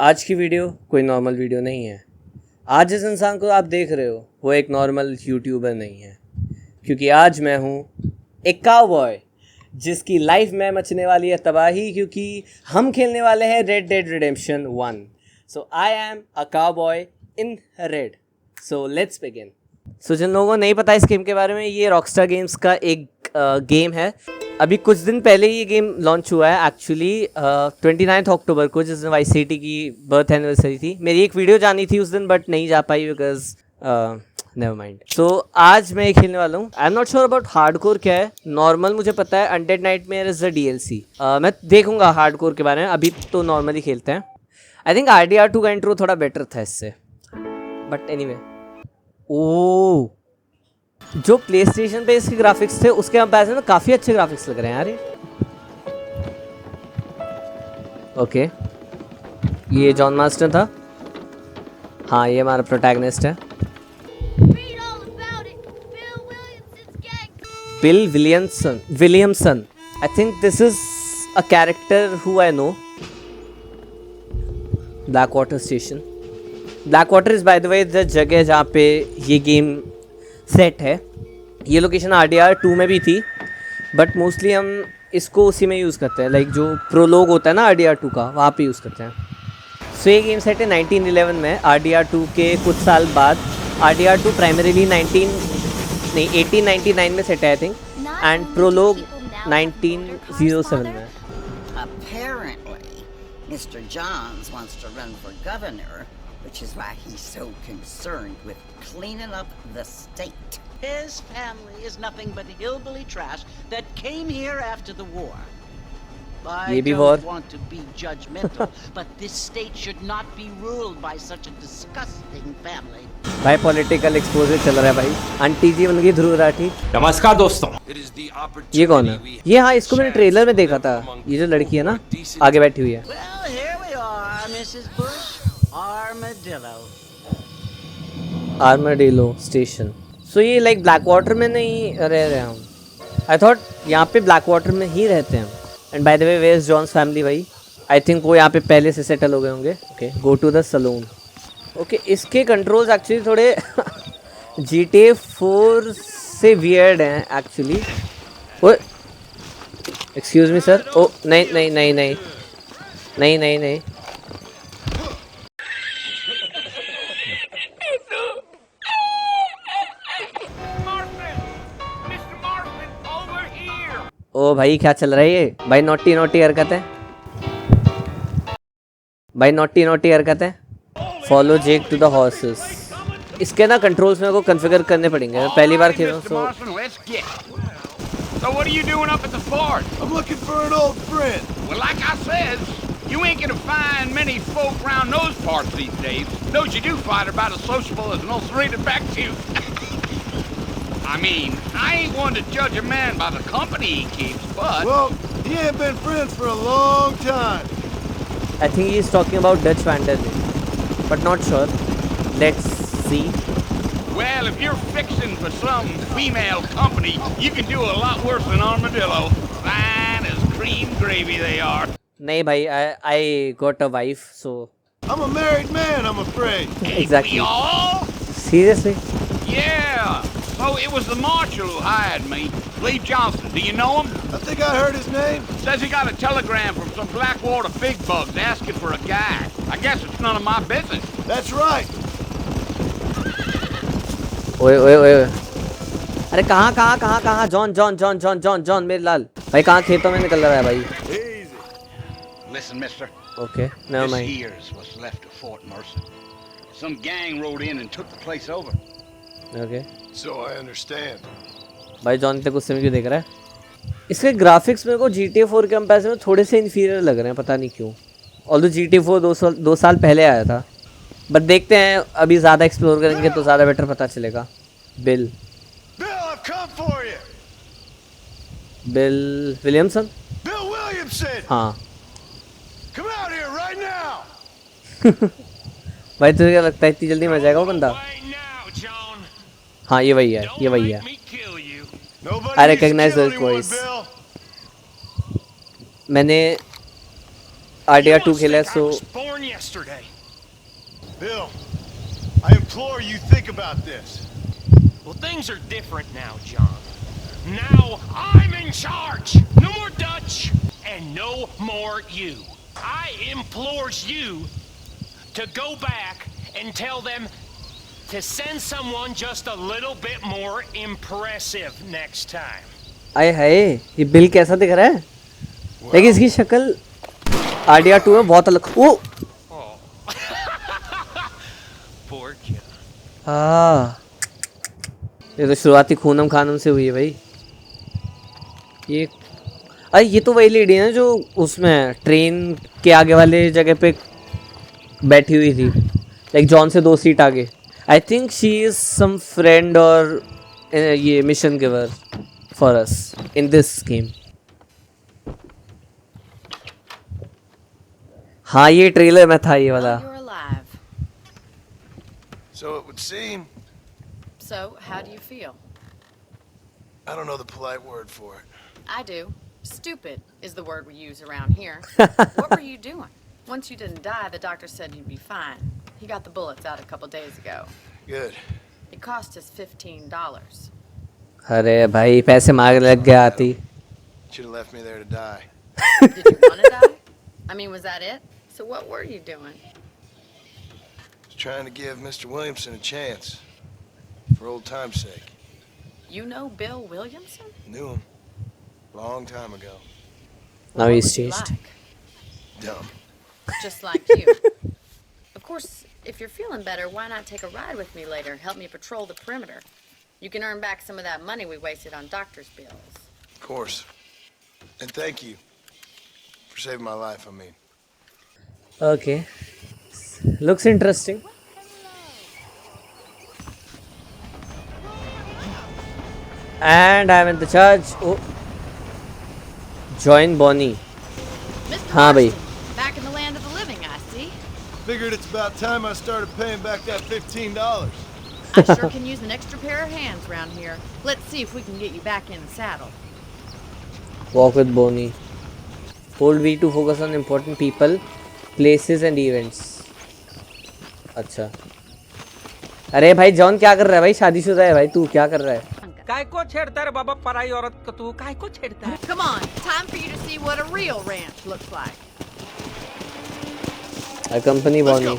आज की वीडियो कोई नॉर्मल वीडियो नहीं है। आज जिस इंसान को आप देख रहे हो वो एक नॉर्मल यूट्यूबर नहीं है, क्योंकि आज मैं हूँ एक काउबॉय जिसकी लाइफ में मचने वाली है तबाही, क्योंकि हम खेलने वाले हैं red dead redemption 1। So I am a cowboy in red. So let's begin. So जिन लोगों को नहीं पता इस गेम के बारे में, ये रॉकस्टार गेम्स का एक गेम है। अभी कुछ दिन पहले ये गेम लॉन्च हुआ है एक्चुअली 29 अक्टूबर को, जिस दिन वाई सिटी की बर्थ एनिवर्सरी थी। मेरी एक वीडियो जानी थी उस दिन बट नहीं जा पाई बिकॉज नेवर माइंड। सो आज मैं ये खेलने वाला हूँ। I am not sure about hardcore क्या है। नॉर्मल मुझे पता है undead nightmare is the DLC। मैं देखूंगा हार्डकोर के बारे में, अभी तो नॉर्मली खेलते हैं। आई थिंक RDR 2 का इंट्रो थोड़ा बेटर था इससे, बट एनीवे। ओह, जो प्ले स्टेशन पे इसके ग्राफिक्स थे उसके कंपैरिजन में काफ़ी अच्छे ग्राफिक्स लग रहे हैं यार ये। ओके, ये जॉन मार्स्टन था। हाँ, ये हमारा प्रोटैगनिस्ट है, bill Williamson. I think this is a character who I know. Black water station. Black water is by the way the जगह जहाँ पे ये गेम सेट है। ये लोकेशन RDR 2 में भी थी, बट मोस्टली हम इसको उसी में यूज़ करते हैं। लाइक जो प्रोलोग होता है ना RDR 2 का, वहाँ पे यूज़ करते हैं। सो ये गेम सेट है 1911 में। RDR 2 के कुछ साल बाद RDR 2 प्राइमरीली 1899 में सेट है आई थिंक, एंड प्रोलोग 1907 में। Apparently, Mr. Johns wants to run for governor, which is why he's so concerned with cleaning up the state. His family is nothing but hillbilly trash that came here after the war. I don't want to be judgmental, but this state should not be ruled by such a disgusting family. भाई political exposure चल रहा है भाई। Aunty जी बन गई ध्रुव राठी। नमस्कार दोस्तों। ये कौन है? ये हाँ, इसको मैंने ट्रेलर में देखा था। ये जो लड़की है ना आगे बैठी हुई है। Well, here we are, Mrs. Bush. Armadillo station. So ये लाइक ब्लैक वाटर में नहीं रह रहे हम। आई थॉट यहाँ पे ब्लैक वाटर में ही रहते हैं। And by the way, where is John's family भाई? आई थिंक वो यहाँ पे पहले से सेटल हो गए होंगे। Okay, go to the saloon. Okay, इसके कंट्रोल्स एक्चुअली थोड़े GTA 4 से वियर्ड हैं actually. Oh excuse me sir. Oh नहीं नहीं नहीं नहीं नहीं नहीं नहीं। ओ भाई क्या चल रहा है ये? भाई नोटी हरकतें, भाई नोटी हरकतें। Follow Jake to the horses. इसके ना कंट्रोल्स मेरे को कॉन्फ़िगर करने पड़ेंगे। मैं पहली बार खेल रहा हूँ। So what are you doing up at the fort? I'm looking for an old friend. Well, like I said, you ain't gonna find many folk around those parts these days. Those you do find are about as sociable as an ulcerated back tooth. I mean, I ain't one to judge a man by the company he keeps, but... Well, he ain't been friends for a long time. I think he's talking about Dutch vandalism, but not sure. Let's see. Well, if you're fixing for some female company, you can do a lot worse than armadillo. Fine as cream gravy they are. नहीं भाई, I got a wife, so... I'm a married man, I'm afraid. Exactly. We all? Seriously? Yeah. So it was the marshal who hired me, Lee Johnson. Do you know him? I think I heard his name. Says he got a telegram from some Blackwater big bugs asking for a guy. I guess it's none of my business. That's right. ओए अरे कहाँ John मेरे लाल भाई, कहाँ खेतों में निकल रहा है भाई? Easy. Listen, mister. Okay, never mind. This here's what's left of Fort Marston. Some gang rode in and took the place over. Okay. So I understand. भाई जॉन इतने गुस्से में क्यों देख रहा है? इसके ग्राफिक्स मेरे को GTA 4 के कंपैरिजन में थोड़े से इन्फीरियर लग रहे हैं, पता नहीं क्यों। ऑल्दो GTA 4 दो साल पहले आया था, बट देखते हैं अभी ज़्यादा एक्सप्लोर करेंगे तो ज़्यादा बेटर पता चलेगा। Bill Williamson. हाँ भाई, तुझे क्या लगता है इतनी जल्दी मर जाएगा वो बंदा? हाँ, ये वही है। I recognize the voice. मैंने RDR 2 खेला है, सो born yesterday. Bill, I implore you think about this. Well, things are different now, John. Now I'm in charge. No more Dutch and no more you. I implores you to go back and tell them to send someone just a little bit more impressive next time. आए हाय, ये bill कैसा दिख रहा है? लेकिन इसकी शक्ल RDR 2 में बहुत अलग। ओ Poor kid. हाँ, ये तो शुरुआती खूनम खानम से हुई है भाई। ये अरे ये तो वही लेडी है ना जो उसमें ट्रेन के आगे वाले जगह पे बैठी हुई थी, लाइक जॉन से 2 सीट आगे। I think she is some friend और ये mission giver for us in this game. हाँ ये ट्रेलर में था ये वाला। So it would seem. So, how do you feel? I don't know the polite word for it. I do. Stupid is the word we use around here. What were you doing? Once you didn't die, the doctor said you'd be fine. He got the bullets out a couple days ago. Good. It cost us $15. अरे भाई पैसे मांग लग गया आती। Should have left me there to die. Did you want to die? I mean, was that it? So what were you doing? Just trying to give Mr. Williamson a chance. For old time's sake. You know Bill Williamson? Knew him. Long time ago. Now What he's was he changed. like? Dumb. Just like you. Of course, if you're feeling better, why not take a ride with me later? Help me patrol the perimeter. You can earn back some of that money we wasted on doctor's bills. Of course. And thank you. For saving my life, I mean. Okay. Looks interesting. And I'm in the charge. Oh. Join Bonnie. Mr. हाँ भाई. Marston, back in the land of the living, I see. Figured it's about time I started paying back that $15. I sure can use an extra pair of hands around here. Let's see if we can get you back in the saddle. Walk with Bonnie. Hold V to focus on important people, places and events. अच्छा. अरे भाई John क्या कर रहा है भाई? शादीशुदा है भाई तू, क्या कर रहा है? काय को छेड़ता रे बाबा पराई औरत को तू काय को छेड़ता है? Come on, time for you to see what a real ranch looks like. Accompany Bonnie.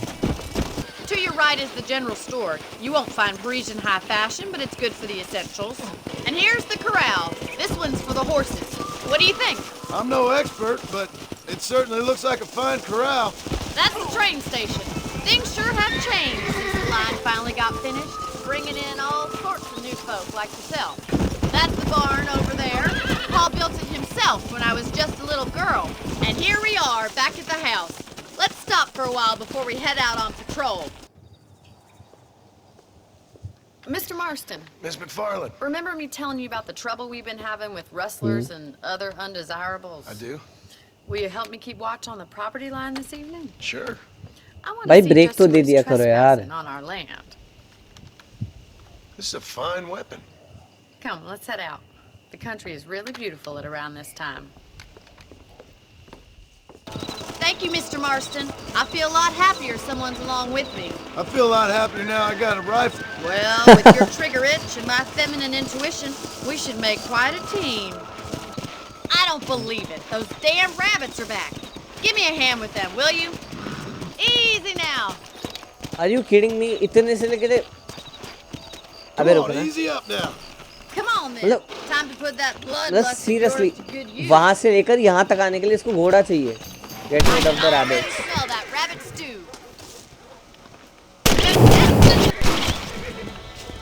To your right is the general store. You won't find Parisian high fashion, but it's good for the essentials. And here's the corral. This one's for the horses. What do you think? I'm no expert, but it certainly looks like a fine corral. That's the train station. Things sure have changed since the line finally got finished, bringing in all sorts of new folk like yourself. That's the barn over there. Paul built it himself when I was just a little girl. And here we are, back at the house. Let's stop for a while before we head out on patrol. Mr. Marston. Miss McFarland. Remember me telling you about the trouble we've been having with rustlers and other undesirables? I do. Will you help me keep watch on the property line this evening? Sure. I want भाई to see break just तो who they is दिया करो यार. trespassing on our land. This is a fine weapon. Come, let's head out. The country is really beautiful at around this time. Thank you, Mr. Marston. I feel a lot happier someone's along with me. I feel a lot happier now I got a rifle. Well, with your trigger itch and my feminine intuition, we should make quite a team. I don't believe it. Those damn rabbits are back. Give me a hand with them, will you? Easy now. Are you kidding me? इतने से लेके अबे रुक Come on, ना. easy up now. Come on, then. मतलब Time to put that bloodlust बस of seriously yours to good use. वहाँ से लेकर यहाँ तक आने के लिए इसको घोड़ा चाहिए. Get rid of the I rabbits. can smell that rabbit stew.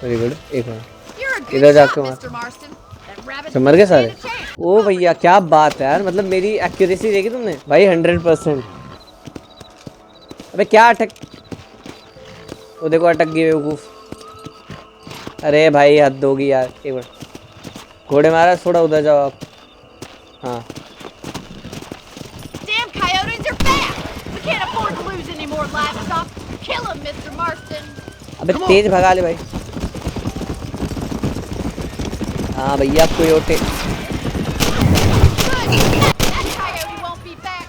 Very good. एक मिनट. You're a इधर good जाके shot, मार. Mr. Marston. That rabbit अच्छा मर गए सारे. stand a chance. ओ भैया क्या बात है यार, मतलब मेरी एक्यूरेसी देखी तुमने भाई 100%. अबे क्या अटक, वो देखो अटक गई बेवकूफ. अरे भाई हद होगी यार. एक मिनट घोड़े मारा, थोड़ा उधर जाओ आप. हाँ Damn coyotes are back. We can't afford to lose any more livestock. Kill them, Mr. Marston. अबे तेज भगा ले भाई. हाँ भैया कोयोटे. Good. That coyote won't be back.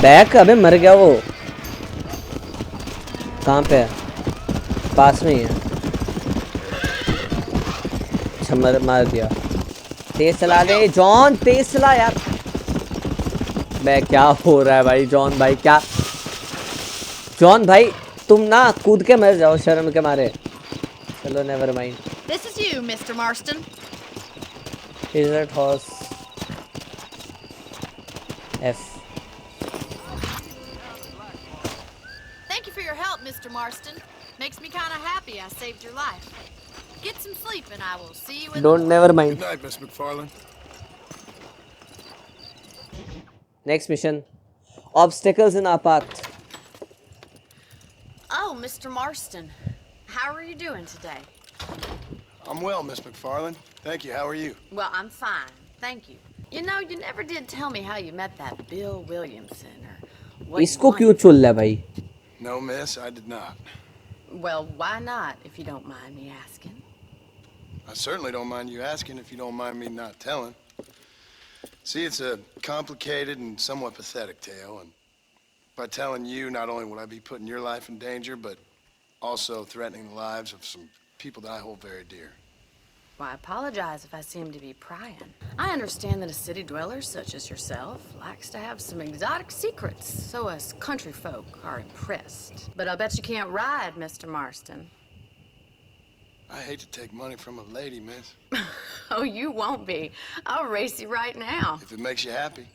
Back अबे मर गया वो। कहाँ पे है? पास में ही है। अच्छा मार दिया। तेज चला दे जॉन, तेज चला यार। बे क्या हो रहा है भाई जॉन भाई, क्या जॉन भाई तुम ना कूद के मर जाओ शर्म के मारे। चलो never mind. This is you, Mr. Marston. Is that horse? F. Thank you for your help, Mr. Marston. Makes me kind of happy I saved your life. Get some sleep and I will see you in Don't the never Good mind. night, Miss McFarlane. Next mission. Obstacles in our path. Oh, Mr. Marston. How are you doing today? I'm well, Miss McFarlane. Thank you. How are you? Well, I'm fine. Thank you. You know, you never did tell me how you met that Bill Williamson or what you इसको क्यों wanted. चुल रहा है भाई? No, miss, I did not. Well, why not, if you don't mind me asking? I certainly don't mind you asking if you don't mind me not telling. See, it's a complicated and somewhat pathetic tale, and by telling you, not only will I be putting your life in danger, but also threatening the lives of some people that I hold very dear. Well, I apologize if I seem to be prying. I understand that a city dweller such as yourself likes to have some exotic secrets, so us country folk are impressed. But I bet you can't ride, Mr. Marston. I hate to take money from a lady, miss. Oh, you won't be. I'll race you right now. If it makes you happy.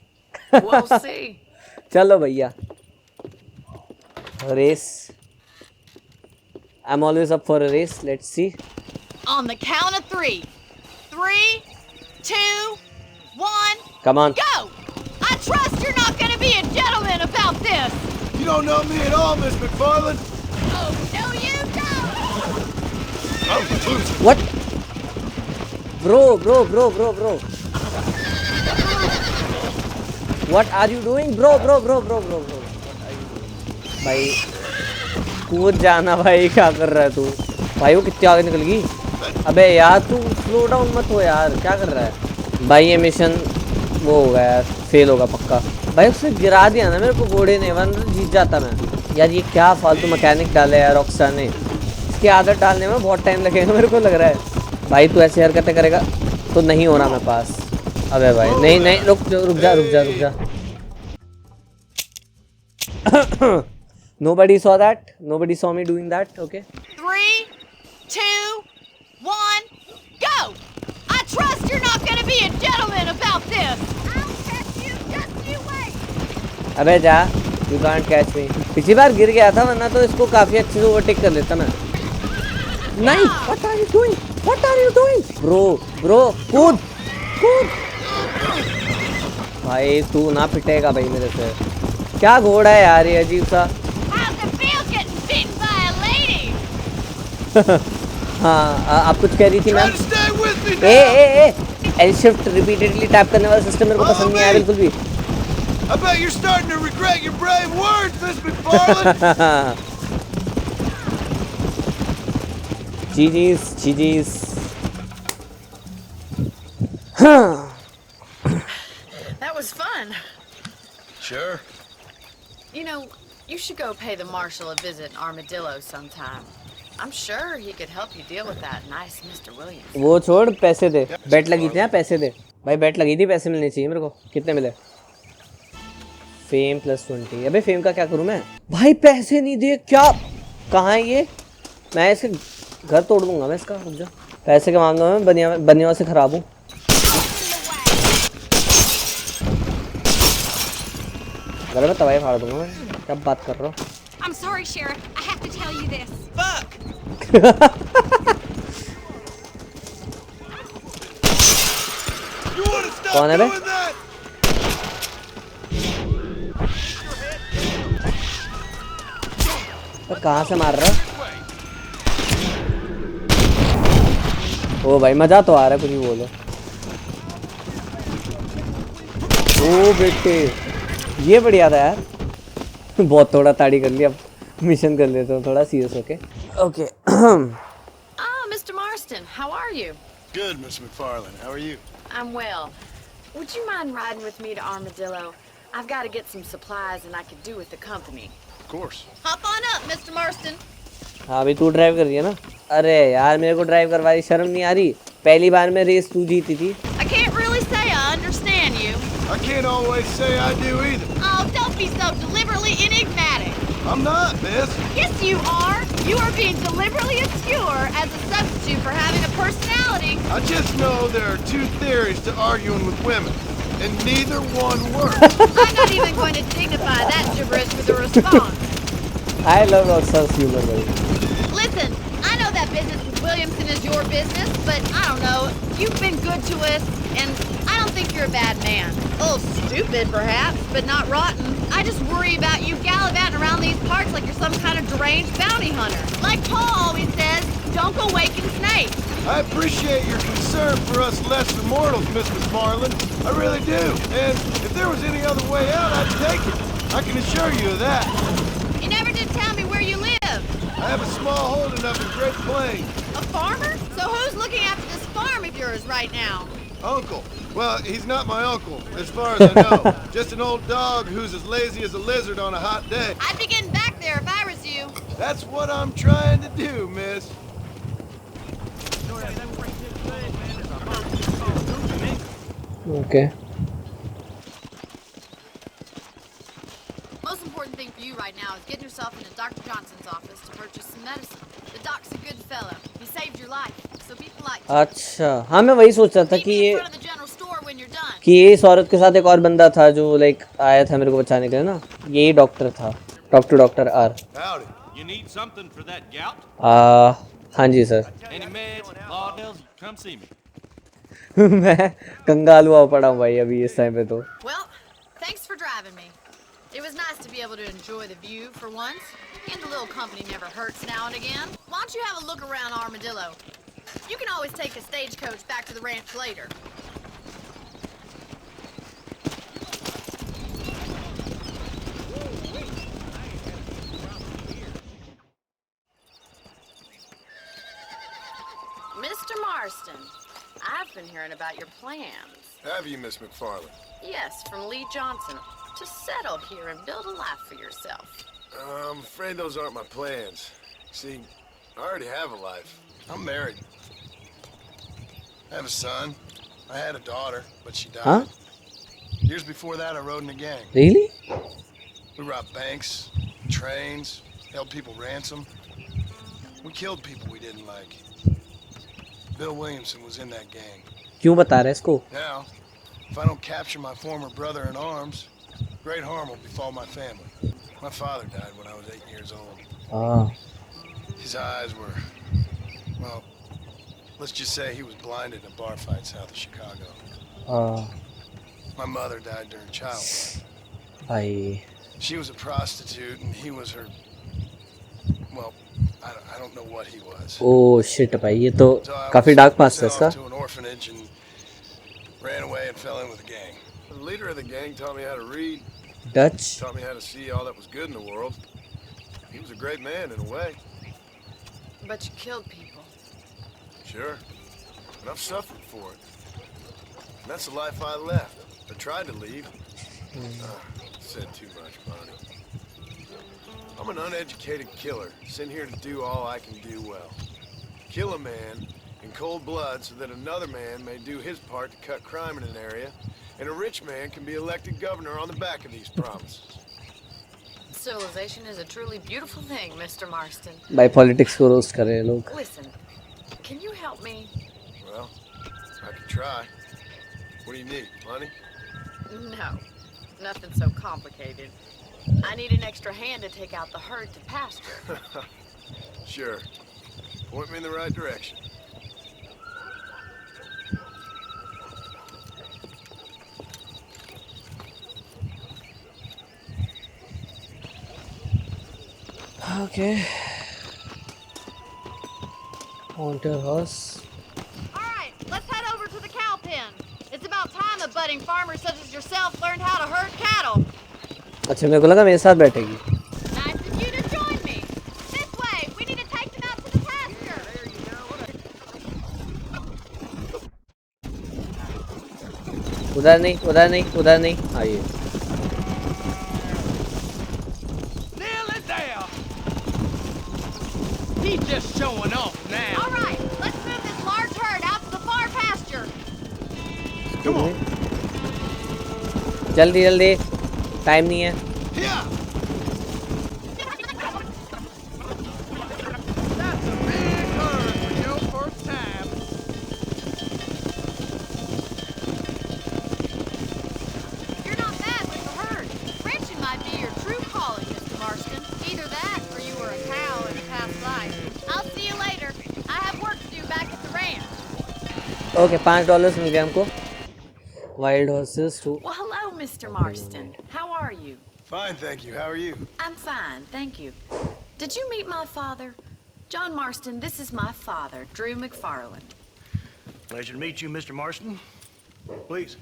We'll see. चलो भैया race. I'm always up for a race. Let's see. On the count of 3. 3, 2, 1. Come on. Go! I trust you're not going to be a gentleman about this. You don't know me at all, Miss McFarlane. Oh, no, you don't. What? Bro. What are you doing, bro? What are you doing? भाई कूद जाना भाई, क्या कर रहा है तू भाई? वो कितने आगे निकल गई। अबे यार तू स्लो डाउन मत हो यार, क्या कर रहा है भाई? ये मिशन वो होगा यार, फेल होगा पक्का भाई। उसने गिरा दिया ना मेरे को घोड़े ने, वरना जीत जाता मैं यार। ये क्या फालतू मैकेनिक डाला है यार रॉकस्टार ने। इसकी आदत डालने में बहुत टाइम लगेगा मेरे को लग रहा है भाई। तू ऐसी हरकतें करेगा तो नहीं होना मेरे पास। अबे भाई नहीं रुक जा। Nobody saw that. Nobody saw me doing that. Okay. 3, 2, 1, go! I trust you're not going to be a gentleman about this. I'll catch you, just you wait. अबे जा, you can't catch me. पिछली बार गिर गया था, वरना तो इसको काफी अच्छे से ओवरटेक कर लेता मैं। नहीं, what are you doing? Bro, कूद। भाई तू ना पिटेगा भाई मेरे से। क्या घोड़ा है यार ये अजीब सा। How's it feel getting beaten by a lady? हाँ आप कुछ कह रही थी ma'am. A L shift repeatedly tap करने वाला सिस्टम मेरे को पसंद नहीं आया बिल्कुल भी। I bet you're starting to regret your brave words, Miss McFarlane. GG's. That was fun. Sure. You know, you should go pay the marshal a visit in Armadillo sometime. I'm sure he could help you deal with that nice Mr. Williams. वो छोड़, पैसे दे। बेट लगी थी ना, पैसे दे भाई। बेट लगी थी, पैसे मिलने चाहिए मेरे को। कितने मिले? फेम +20। अबे फेम का क्या करूँ मैं भाई? पैसे नहीं दिए क्या? कहाँ है ये? मैं इसके घर तोड़ दूंगा मैं इसका। रुक जा, पैसे के मामले में बनिया से खराब हूँ। अगर मैं तबाही फाड़ दूंगा। क्या बात कर रहा हूँ? I'm sorry, Sheriff. I have to tell you this. Fuck! कौन है बे? तो कहाँ से मार रहा है? ओ भाई मजा तो आ रहा है, कुछ भी बोलो। ओ बेटे ये बढ़िया था यार। बहुत थोड़ा ताड़ी कर लिया, अब मिशन कर लेता हूँ थोड़ा सीरियस होके। Okay. Ah, Mr. Marston, how are you? Good, Miss McFarlane. How are you? I'm well. Would you mind riding with me to Armadillo? I've got to get some supplies and I could do with the company. Of course. Hop on up, Mr. Marston. हाँ अभी तू drive कर रही है ना? अरे यार मेरे को ड्राइव करवाई शर्म नहीं आ रही? पहली बार में रेस तू जीती थी. I can't really say I understand you. I can't always say I do either. Oh, don't be so deliberately enigmatic. I'm not, miss. Yes, you are. You are being deliberately obscure as a substitute for having a personality. I just know there are two theories to arguing with women, and neither one works. I'm not even going to dignify that gibberish with a response. I love Rockstar's humor, buddy. Listen, I know that business with Williamson is your business, but I don't know. You've been good to us, and I don't think you're a bad man. A little stupid, perhaps, but not rotten. I just worry about you gallivanting around these parts like you're some kind of deranged bounty hunter. Like Paul always says, don't go waking snakes. I appreciate your concern for us lesser mortals, Miss Marlin. I really do. And if there was any other way out, I'd take it. I can assure you of that. You never did tell me where you live. I have a small holding up in Great Plains. A farmer? So who's looking after this farm of yours right now? Uncle. Well, he's not my uncle, as far as I know. Just an old dog who's as lazy as a lizard on a hot day. I'd be getting back there if I was you. That's what I'm trying to do, miss. Okay. Most important thing for you right now is getting yourself into Dr. Johnson's office to purchase some medicine. The doc's a good fellow. He saved your life, so be polite. अच्छा हाँ मैं वही सोच रहा था कि in front of the general store when you're done. कि इस औरत के साथ एक और बंदा था जो लाइक आया था मेरे को बचाने के लिए ना. यही डॉक्टर था. Doctor R. Howdy. You need something for that gout? हाँ जी sir. Any meds, laudels, come see me. मैं कंगाल हुआ पड़ा हूँ भाई अभी इस टाइम पे तो. Well, thanks for driving me. It was nice to be able to enjoy the view for once. Getting a little company never hurts now and again. Why don't you have a look around Armadillo? You can always take a stagecoach back to the ranch later. Mr. Marston, I've been hearing about your plans. Have you, Miss McFarland? Yes, from Lee Johnson. To settle here and build a life for yourself. I'm afraid those aren't my plans. See, I already have a life. I'm married. I have a son. I had a daughter, but she died. Huh? Years before that, I rode in a gang. Really? We robbed banks, trains, held people ransom. We killed people we didn't like. Bill Williamson was in that gang. क्यों बता रहा है इसको? Now, if I don't capture my former brother in arms, great harm will befall my family. My father died when I was 8 years old. Ah. His eyes were, well, let's just say he was blinded in a bar fight south of Chicago. Ah. My mother died during childbirth. भाई. She was a prostitute and he was her, well, I don't know what he was. Oh shit भाई ये तो So I काफी was dark past है sent इसका. off to an orphanage and ran away and fell in with a gang. The leader of the gang taught me how to read. Dutch. Taught me how to see all that was good in the world. He was a great man in a way. But you killed people. Sure. And I've suffered for it. And that's the life I left. I tried to leave. Said too much, Bonnie. I'm an uneducated killer, sent here to do all I can do well. Kill a man in cold blood so that another man may do his part to cut crime in an area, and a rich man can be elected governor on the back of these promises. Civilization is a truly beautiful thing, Mr. Marston. भाई politics को roast कर रहे हैं लोग. Listen, can you help me? Well, I can try. What do you need? Money? No, nothing so complicated. I need an extra hand to take out the herd to pasture. Sure. Point me in the right direction. Okay. On to your horse. All right, let's head over to the cow pen. It's about time a budding farmer such as yourself learned how to herd cattle. अच्छा मेरे को लगा मेरे साथ बैठेगी. Nice of you to join me. This way. We need to take them out to the pasture. उधर नहीं. आइए. just showing off now. All right, let's move this large herd out to the far pasture. Come on. जल्दी जल्दी, time नहीं है. Yeah. That's a big herd for your first time. You're not bad with the herd. Ranching might be your true calling, Mr. Marston. Either that, or you were a cow in a past life. I'll see you later. I have work to do back at the ranch. Okay, $5 मिल गया हमको. Wild horses too. Well, hello, Mr. Marston. How are you? Fine, thank you. How are you? I'm fine, thank you. Did you meet my father? John Marston, this is my father, Drew McFarland. Pleasure to meet you, Mr. Marston. Please.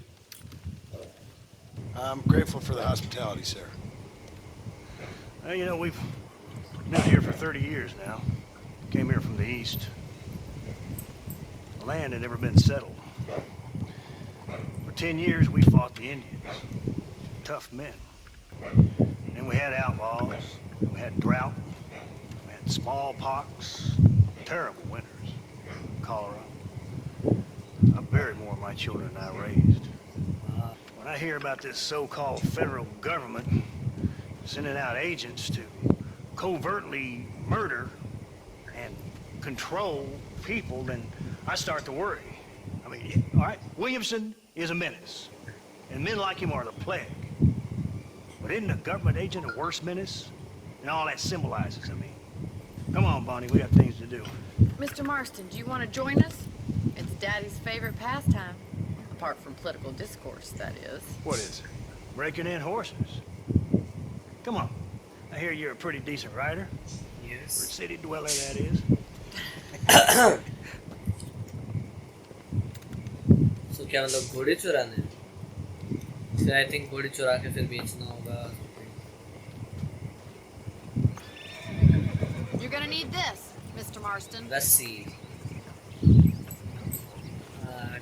I'm grateful for the hospitality, sir. Well, you know, we've been here for 30 years now. Came here from the east. The land had never been settled. For 10 years, we fought the Indians. Tough men. Then we had outlaws. We had drought. We had smallpox. Terrible winters. Cholera. I buried more of my children than I raised. When I hear about this so-called federal government sending out agents to covertly murder and control people, then I start to worry. I mean, all right, Williamson is a menace, and men like him are the plague. But isn't a government agent a worse menace? And all that symbolizes, I mean. Come on, Bonnie, we got things to do. Mr. Marston, do you want to join us? It's Daddy's favorite pastime. Apart from political discourse, that is. What is? Breaking in horses. Come on. I hear you're a pretty decent rider. Yes. For a city dweller, that is. So क्या मतलब घोड़े चुराने? So I think घोड़े चुरा के फिर बेचना होगा. You're gonna need this, Mr. Marston. Let's see.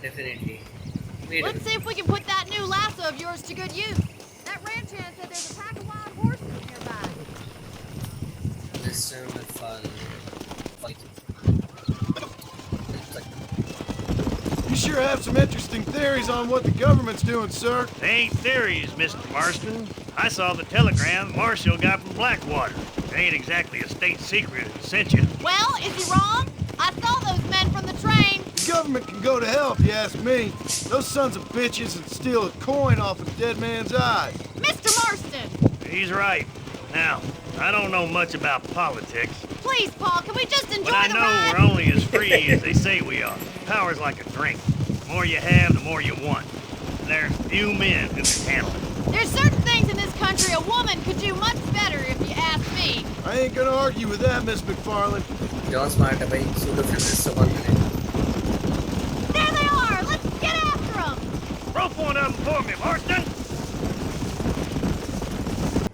Definitely. Let's see if we can put that new lasso of yours to good use. That ranch hand said there's a pack of wild horses nearby. This time with fun. You sure have some interesting theories on what the government's doing, sir. They ain't theories, Mr. Marston. I saw the telegram Marshall got from Blackwater. It ain't exactly a state secret that sent you. Well, is he wrong? I saw those men from the train. The government can go to hell if you ask me. Those sons of bitches would steal a coin off a dead man's eye. Mr. Marston! He's right. Now, I don't know much about politics. Please, Paul, can we just enjoy But I the know ride? we're only as free as they say we are. Power's like a drink. The more you have, the more you want. There's few men who can handle it. There's certain things in this country a woman could do much better if you ask me. I ain't gonna argue with that, Miss McFarland. John smart है भाई. Pseudo feminist से बात करें. There they are! Let's get after them! Rope one of them for me, Marston!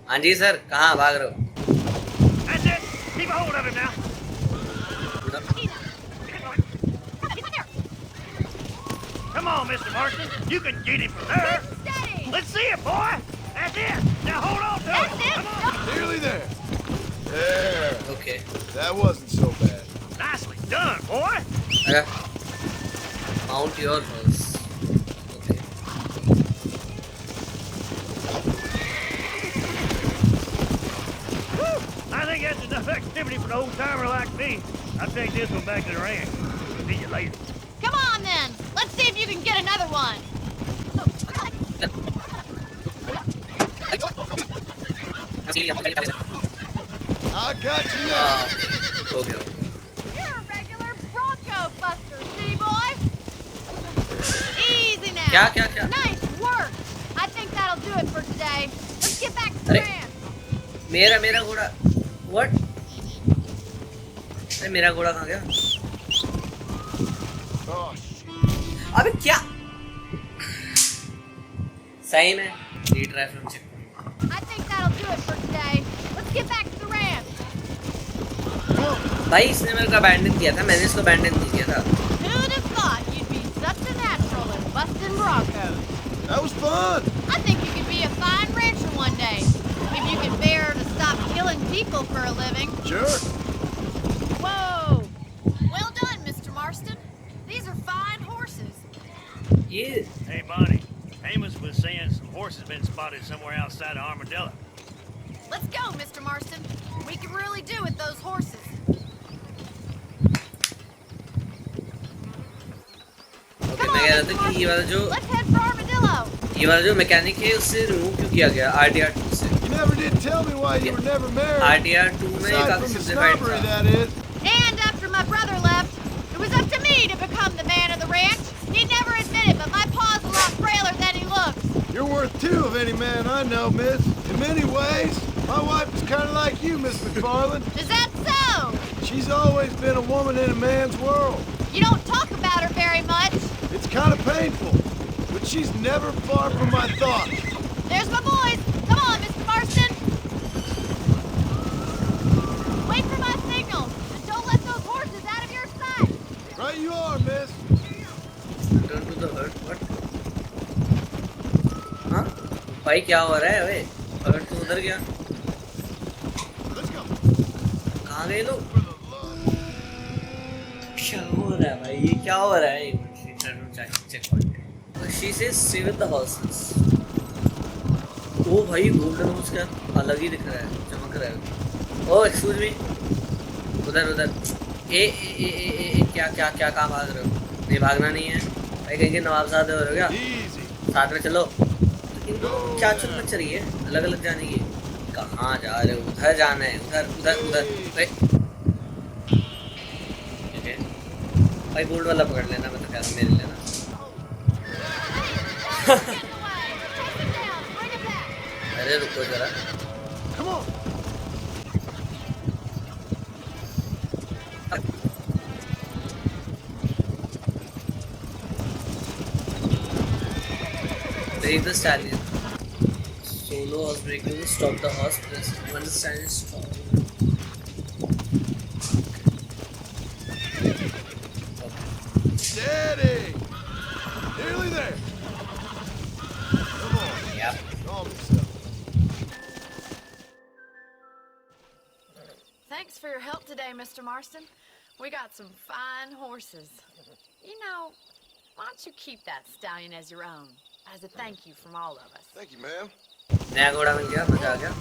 हाँ जी sir, कहाँ भाग रहे हो? That's it! Keep a hold of him now! Come on, Mr. Marston. You can get him from there. Steady! Let's see it, boy. That's it. Now hold on to That's it. it! Come on. Nearly there. There. Okay. That wasn't so bad. Nicely done, boy. Okay. Mount your horse. Okay. Whew. I think that's enough activity for an old-timer like me. I'll take this one back to the ranch. See you later. Come on, then! Let's see if you can get another one! I got you now. Okay. You're a regular Bronco buster, city boy! Easy now! क्या? Nice work! I think that'll do it for today. Let's get back to the अरे, ranch. मेरा घोड़ा. What? अरे मेरा घोड़ा कहाँ गया? Oh, अबे क्या? सही में retry from checkpoint. I think that'll do it for today. Let's get back to the ranch. भाई इसने मेरे को abandon किया था, मैंने इसको abandon नहीं किया था. Who'd have thought you'd be such a natural at busting Broncos? that was fun. I think you could be a fine rancher one day. If you can bear to stop killing people for a living. Sure. Whoa! These are fine horses. Yeah. Hey, Bonnie. Amos was saying some horses been spotted somewhere outside of Armadillo. Let's go, Mr. Marston. We can really do with those horses. Okay, मैं कह रहा था कि ये वाला जो mechanic है उससे रिमूव क्यों किया गया RDR 2 से? You never did tell me why you were never married. RDR 2 में काफी simplified था. And after my brother left, it was up to me to become the man of the ranch. He never admitted, but my pa's a lot frailer than he looks. You're worth two of any man I know, miss. In many ways, my wife is kind of like you, Miss McFarland. Is that so? She's always been a woman in a man's world. You don't talk about her very much. It's kind of painful, but she's never far from my thoughts. There's my boys. Come on, Mr. Marston. Wait for my signal, and don't let those horses out of your sight. Right you are, miss. Turn to the herd. What? हाँ? भाई क्या हो रहा है वे? Heard तो उधर गया. कहाँ गए लोग? क्या हो रहा है भाई? ये क्या हो रहा है? Checkpoint. She says stay with the horses. ओ भाई गोल्डन हाउस का अलग ही दिख रहा है, चमक रहा है. ओ एक्सक्यूज मी. उधर ए क्या काम भाग रहे हो? नहीं भागना नहीं है भाई. कहीं के नवाब साहब हो रहे हो क्या? साथ में चलो. क्या चल मच रही है? अलग अलग जाने की. कहाँ जा रहे हो? उधर जाना है. उधर भाई गोल्ड वाला पकड़ लेना. मैं तो कह रहा हूँ मेरे लेना. अरे रुको जरा. Break the stallion. Solo horse breaking. Stop the horse. Press one stallion. Stop. Steady. Nearly there. Come on. Yep. Calm yourself. Thanks for your help today, Mr. Marston. We got some fine horses. You know, why don't you keep that stallion as your own? As a thank you from all of us. Thank you, ma'am. नया घोड़ा मिल गया. मजा आ गया.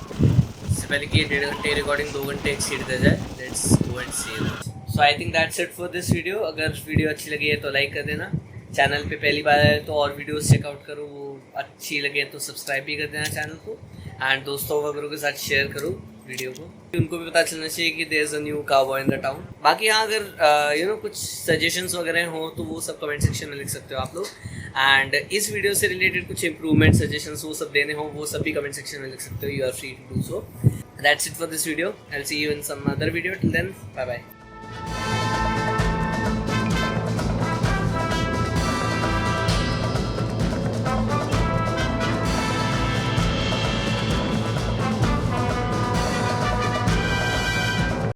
इससे पहले कि 1.5 घंटे recording 2 घंटे एक्सीड दे जाए. Let's go and see it. So I think that's it for this video. अगर वीडियो अच्छी लगी है तो लाइक कर देना. चैनल पे पहली बार आए तो और वीडियोस चेकआउट करो. वो अच्छी लगे तो सब्सक्राइब भी कर देना चैनल को. एंड दोस्तों वगैरह के साथ शेयर करो वीडियो को. उनको भी पता चलना चाहिए कि there is a new cowboy in the town. बाकी यहाँ अगर कुछ सजेशंस वगैरह हो तो वो सब कमेंट सेक्शन में लिख सकते हो आप लोग. एंड इस वीडियो से रिलेटेड कुछ इंप्रूवमेंट सजेशंस वो सब देने हो वो सब भी कमेंट सेक्शन में लिख सकते हो. You are free to do so. That's it for this video. I will see you in some other video. Till then bye bye.